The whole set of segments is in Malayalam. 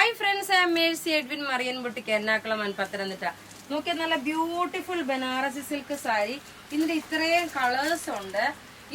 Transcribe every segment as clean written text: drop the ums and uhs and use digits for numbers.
Hi friends, I am Mercy Edwin Marian Boutique Ernakulam and Pathanamthitta. നോക്കിയ നല്ല ബ്യൂട്ടിഫുൾ ബനാറസി സിൽക്ക് സാരി. ഇതിന്റെ ഇത്രയും കളേഴ്സ് ഉണ്ട്.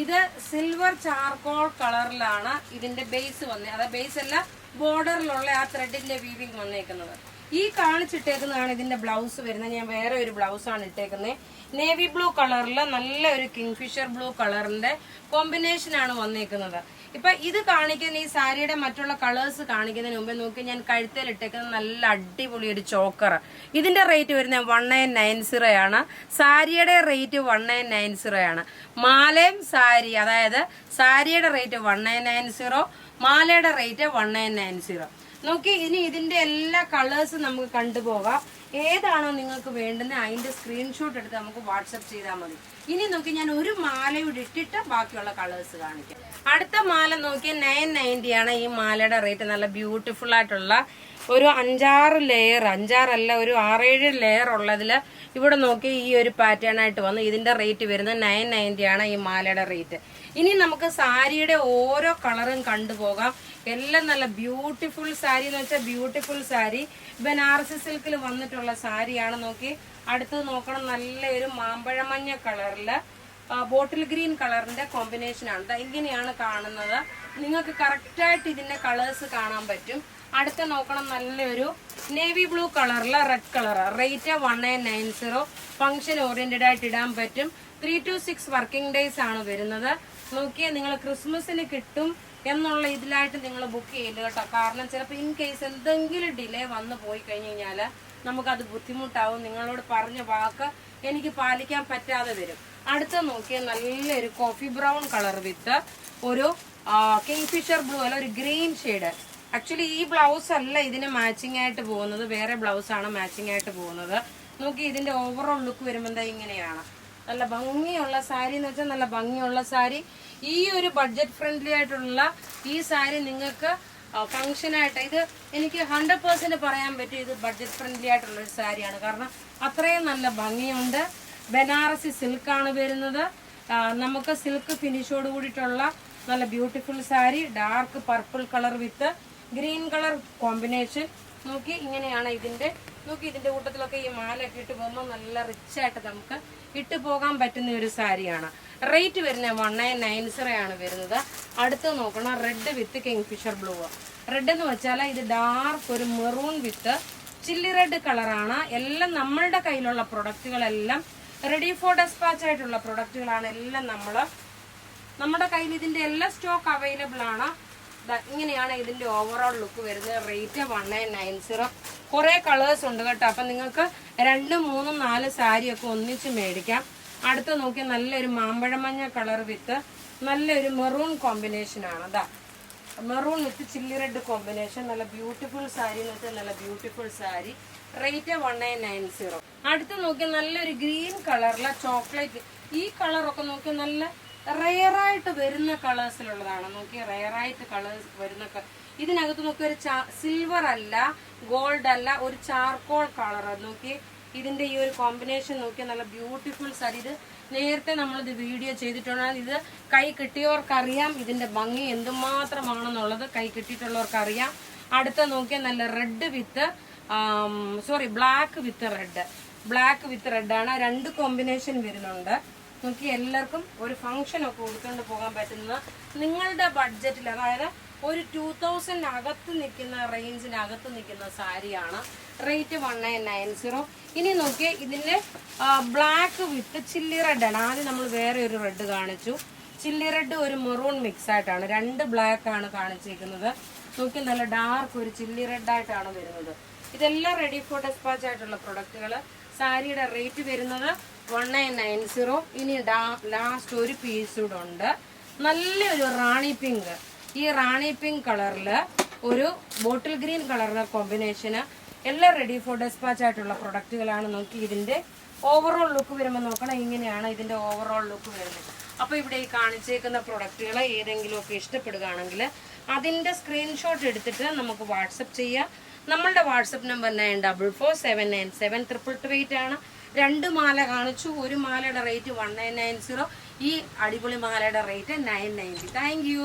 ഇത് സിൽവർ ചാർക്കോൾ കളറിലാണ് ഇതിന്റെ ബേസ് വന്നത്. അതായത് ബേസ് അല്ല, ബോർഡറിലുള്ള ആ ത്രെഡിന്റെ വീവിങ് വന്നേക്കുന്നത്. ഈ കാണിച്ചിട്ടേക്കുന്നതാണ് ഇതിന്റെ ബ്ലൗസ് വരുന്നത്. ഞാൻ വേറെ ഒരു ബ്ലൗസാണ് ഇട്ടേക്കുന്നത്. നേവി ബ്ലൂ കളറിൽ നല്ല ഒരു കിങ്ഫിഷർ ബ്ലൂ കളറിന്റെ കോമ്പിനേഷൻ ആണ് വന്നേക്കുന്നത്. ഇപ്പൊ ഇത് കാണിക്കുന്ന ഈ സാരിയുടെ മറ്റുള്ള കളേഴ്സ് കാണിക്കുന്നതിന് മുമ്പ് നോക്കി ഞാൻ കഴുത്തിൽ ഇട്ടേക്കുന്നത് നല്ല അടിപൊളി ഒരു ചോക്കർ. ഇതിന്റെ റേറ്റ് വരുന്നത് 1990 ആണ്. സാരിയുടെ റേറ്റ് 1990 ആണ്. മാലയും സാരി, അതായത് സാരിയുടെ റേറ്റ് 1990, മാലയുടെ റേറ്റ് 1990. നോക്കി ഇനി ഇതിന്റെ എല്ലാ കളേഴ്സും നമുക്ക് കണ്ടുപോകാം. ഏതാണോ നിങ്ങൾക്ക് വേണ്ടുന്നത് അതിന്റെ സ്ക്രീൻഷോട്ട് എടുത്ത് നമുക്ക് വാട്സപ്പ് ചെയ്താൽ മതി. ഇനി നോക്കി ഞാൻ ഒരു മാലയുടെ ഇട്ടിട്ട് ബാക്കിയുള്ള കളേഴ്സ് കാണിക്കാം. അടുത്ത മാല നോക്കി 990 ആണ് ഈ മാലയുടെ റേറ്റ്. നല്ല ബ്യൂട്ടിഫുൾ ആയിട്ടുള്ള ഒരു 5-6 ലെയർ, 5-6 അല്ല, ഒരു 6-7 ലെയർ ഉള്ളതിൽ ഇവിടെ നോക്കി ഈ ഒരു പാറ്റേൺ ആയിട്ട് വന്നു. ഇതിന്റെ റേറ്റ് വരുന്നത് 990 ആണ് ഈ മാലയുടെ റേറ്റ്. ഇനി നമുക്ക് സാരിയുടെ ഓരോ കളറും കണ്ടുപോകാം. എല്ലാം നല്ല ബ്യൂട്ടിഫുൾ സാരി എന്ന് വെച്ചാൽ ബ്യൂട്ടിഫുൾ സാരി. ബനാറസി സിൽക്കിൽ വന്നിട്ടുള്ള സാരിയാണ്. നോക്കി അടുത്തത് നോക്കണം. നല്ലൊരു മാമ്പഴമഞ്ഞ കളറില് ബോട്ടിൽ ഗ്രീൻ കളറിന്റെ കോമ്പിനേഷൻ ആണ്. ഇങ്ങനെയാണ് കാണുന്നത്. നിങ്ങൾക്ക് കറക്റ്റായിട്ട് ഇതിന്റെ കളേഴ്സ് കാണാൻ പറ്റും. അടുത്ത നോക്കണം, നല്ലൊരു നേവി ബ്ലൂ കളറില് red colour. Rate 1990. Function oriented ആയിട്ട് ഇടാൻ പറ്റും. 3 to 6 വർക്കിംഗ് ഡേയ്സ് ആണ് വരുന്നത്. നോക്കിയേ, നിങ്ങൾ ക്രിസ്മസിന് കിട്ടും എന്നുള്ള ഇതിലായിട്ട് നിങ്ങൾ ബുക്ക് ചെയ്യില്ല കേട്ടോ. കാരണം ചിലപ്പോൾ ഇൻ കേസ് എന്തെങ്കിലും ഡിലേ വന്നു പോയി കഴിഞ്ഞ് കഴിഞ്ഞാൽ നമുക്കത് ബുദ്ധിമുട്ടാവും. നിങ്ങളോട് പറഞ്ഞ വാക്ക് എനിക്ക് പാലിക്കാൻ പറ്റാതെ വരും. അടുത്ത നോക്കിയാൽ നല്ലൊരു കോഫി ബ്രൗൺ കളർ വിത്ത് ഒരു കിങ്ഫിഷർ ബ്ലൂ അല്ല, ഒരു ഗ്രീൻ ഷെയ്ഡ്. ആക്ച്വലി ഈ ബ്ലൗസ് അല്ല ഇതിന് മാച്ചിങ് ആയിട്ട് പോകുന്നത്, വേറെ ബ്ലൗസ് ആണ് മാച്ചിങ് ആയിട്ട് പോകുന്നത്. നോക്കി ഇതിന്റെ ഓവറോൾ ലുക്ക് വരുമ്പോൾ എന്താ ഇങ്ങനെയാണ്. നല്ല ഭംഗിയുള്ള സാരി എന്ന് വെച്ചാൽ നല്ല ഭംഗിയുള്ള സാരി. ഈ ഒരു ബഡ്ജറ്റ് ഫ്രണ്ട്ലി ആയിട്ടുള്ള ഈ സാരി നിങ്ങൾക്ക് ഫംഗ്ഷനായിട്ട്, ഇത് എനിക്ക് 100% പറയാൻ പറ്റും ഇത് ബഡ്ജറ്റ് ഫ്രണ്ട്ലി ആയിട്ടുള്ള ഒരു സാരിയാണ്. കാരണം അത്രയും നല്ല ഭംഗിയുണ്ട്. ബനാറസി സിൽക്കാണ് വരുന്നത്. നമുക്ക് സിൽക്ക് ഫിനിഷോട് കൂടിയിട്ടുള്ള നല്ല beautiful sari. Dark purple colour വിത്ത് ഗ്രീൻ കളർ കോമ്പിനേഷൻ. നോക്കി ഇങ്ങനെയാണ് ഇതിന്റെ. നോക്കി ഇതിന്റെ കൂട്ടത്തിലൊക്കെ ഈ മാലയൊക്കെ ഇട്ട് പോകുമ്പോൾ നല്ല റിച്ച് ആയിട്ട് നമുക്ക് ഇട്ട് പോകാൻ പറ്റുന്ന ഒരു സാരിയാണ്. റേറ്റ് വരുന്നത് 1990 ആണ് വരുന്നത്. അടുത്ത് നോക്കണം, read with kingfisher blue. Red എന്ന് വെച്ചാൽ ഇത് ഡാർക്ക് ഒരു മെറൂൺ വിത്ത് ചില്ലി റെഡ് കളറാണ്. എല്ലാം നമ്മളുടെ കയ്യിലുള്ള പ്രൊഡക്റ്റുകളെല്ലാം റെഡി ഫോർ ഡെസ്പാച്ച് ആയിട്ടുള്ള പ്രൊഡക്റ്റുകളാണ്. എല്ലാം നമ്മുടെ കയ്യിൽ ഇതിന്റെ എല്ലാ സ്റ്റോക്ക് അവൈലബിൾ ആണ്. ഇങ്ങനെയാണ് ഇതിന്റെ ഓവറോൾ ലുക്ക് വരുന്നത്. റേറ്റ് 1990. കുറെ കളേഴ്സ് ഉണ്ട് കേട്ടോ. അപ്പൊ നിങ്ങൾക്ക് 2, 3, 4 സാരിയൊക്കെ ഒന്നിച്ച് മേടിക്കാം. അടുത്ത നോക്കി നല്ലൊരു മാമ്പഴമഞ്ഞ കളർ വിത്ത് നല്ലൊരു മെറൂൺ കോമ്പിനേഷൻ ആണ്. അതാ മെറൂൺ വിത്ത് ചില്ലി റെഡ് കോമ്പിനേഷൻ. നല്ല ബ്യൂട്ടിഫുൾ സാരി എന്ന് വെച്ചാൽ നല്ല ബ്യൂട്ടിഫുൾ സാരി. റേറ്റ് 1990. അടുത്ത് നോക്കി നല്ലൊരു ഗ്രീൻ കളറിലെ ചോക്ലേറ്റ്. ഈ കളറൊക്കെ നോക്കി നല്ല റെയറായിട്ട് വരുന്ന കളേഴ്സിലുള്ളതാണ്. നോക്കി റെയറായിട്ട് കളേഴ്സ് വരുന്ന, ഇതിനകത്ത് നോക്കി ഒരു സിൽവർ അല്ല, ഗോൾഡ് അല്ല, ഒരു ചാർക്കോൾ കളർ. നോക്കി ഇതിന്റെ ഈ ഒരു കോമ്പിനേഷൻ നോക്കി നല്ല ബ്യൂട്ടിഫുൾ സാരി. ഇത് നേരത്തെ നമ്മളിത് വീഡിയോ ചെയ്തിട്ടുണ്ടെങ്കിൽ ഇത് കൈ കിട്ടിയവർക്കറിയാം ഇതിന്റെ ഭംഗി എന്തുമാത്രമാണെന്നുള്ളത്. കൈ കിട്ടിയിട്ടുള്ളവർക്കറിയാം. അടുത്ത നോക്കിയാൽ നല്ല read with black with red. Black with red ആണ്. 2 കോമ്പിനേഷൻ വരുന്നുണ്ട്. നോക്കി എല്ലാവർക്കും ഒരു ഫംഗ്ഷൻ ഒക്കെ കൊടുത്തുകൊണ്ട് പോകാൻ പറ്റുന്ന നിങ്ങളുടെ ബഡ്ജറ്റിൽ, അതായത് ഒരു 2000 അകത്ത് നിൽക്കുന്ന റേഞ്ചിനകത്ത് നിൽക്കുന്ന സാരിയാണ്. റേറ്റ് 1990. ഇനി നോക്കി ഇതിന്റെ ബ്ലാക്ക് വിത്ത് ചില്ലി റെഡ് ആണ്. ആദ്യം നമ്മൾ വേറെ ഒരു റെഡ് കാണിച്ചു. ചില്ലി റെഡ് ഒരു മെറൂൺ മിക്സ് ആയിട്ടാണ്. 2 ബ്ലാക്ക് ആണ് കാണിച്ചിരിക്കുന്നത്. നോക്കി നല്ല ഡാർക്ക് ഒരു ചില്ലി റെഡ് ആയിട്ടാണ് വരുന്നത്. ഇതെല്ലാം റെഡി ഫോർ ഡെസ്പാച്ച് ആയിട്ടുള്ള പ്രൊഡക്റ്റുകൾ. സാരിയുടെ റേറ്റ് വരുന്നത് 1990. ഇനി ലാസ്റ്റ് ഒരു പീസ് കൂടെ ഉണ്ട്. നല്ലൊരു റാണി പിങ്ക്. ഈ റാണി പിങ്ക് കളറില് ഒരു ബോട്ടിൽ ഗ്രീൻ കളറിലെ കോമ്പിനേഷന്. എല്ലാം റെഡി ഫോർ ഡെസ്പാച്ച് ആയിട്ടുള്ള പ്രൊഡക്റ്റുകളാണ്. നോക്കി ഇതിന്റെ ഓവറോൾ ലുക്ക് വരുമ്പോൾ നോക്കണം. ഇങ്ങനെയാണ് ഇതിന്റെ ഓവറോൾ ലുക്ക് വരുന്നത്. അപ്പൊ ഇവിടെ ഈ കാണിച്ചേക്കുന്ന പ്രൊഡക്റ്റുകൾ ഏതെങ്കിലും ഒക്കെ ഇഷ്ടപ്പെടുകയാണെങ്കിൽ അതിന്റെ സ്ക്രീൻഷോട്ട് എടുത്തിട്ട് നമുക്ക് വാട്സപ്പ് ചെയ്യാം. നമ്മളുടെ വാട്സപ്പ് നമ്പർ 9447972228 ആണ്. 2 മാല കാണിച്ചു. ഒരു മാലയുടെ റേറ്റ് 1990. ഈ അടിപൊളി മാലയുടെ റേറ്റ് 990. Thank you.